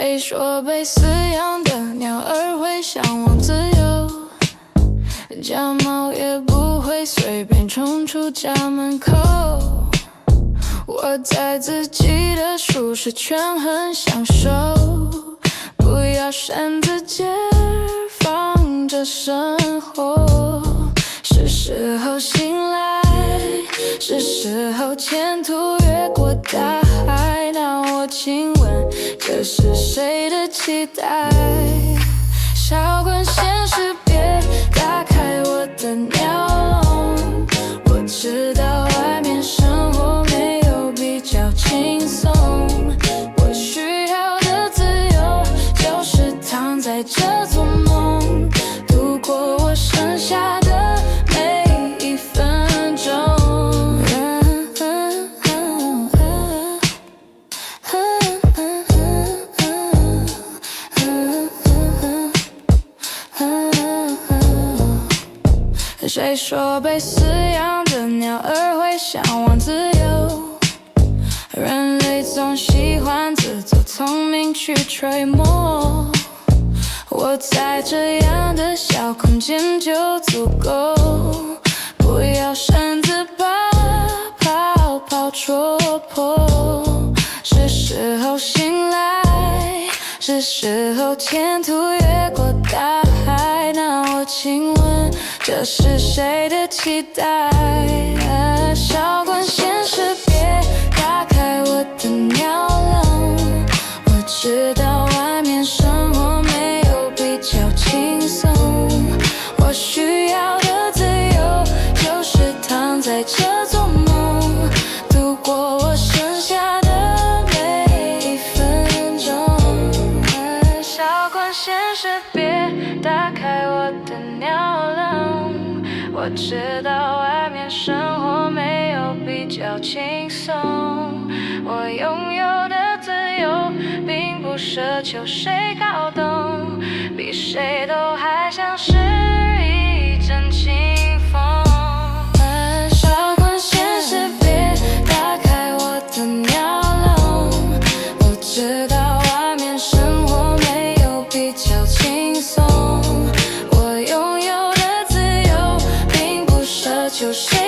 谁说被饲养的鸟儿会向往自由？家猫也不会随便冲出家门口。我在自己的舒适圈很享受，不要擅自解放这生活。是时候醒来，是时候前途越过大海。那我请问，这是谁的期待？少管闲事，别打开我的鸟笼。我知道外面生活没有比较轻松，我需要的自由就是躺在这做梦，度过我剩下的每一分钟。谁说被饲养的鸟儿会向往自由？人类总喜欢自作聪明去揣摩，我在这样的小空间就足够，不要擅自把泡泡戳破。是时候醒来，是时候前途越过大海。那我请问，这是谁的期待？少管闲事，别打开我的鸟笼。我知道外面生活没有比较轻松，我需要的自由就是躺在这做梦，度过我剩下的每一分钟。少管闲事，别打开我的鸟笼。我知道外面生活没有比较轻松，我拥有的自由并不奢求谁搞懂，比谁都还像是一阵清风。少管闲事，别打开我的鸟笼。我知道外面生活没有比较轻松，我拥有的自由并不奢求谁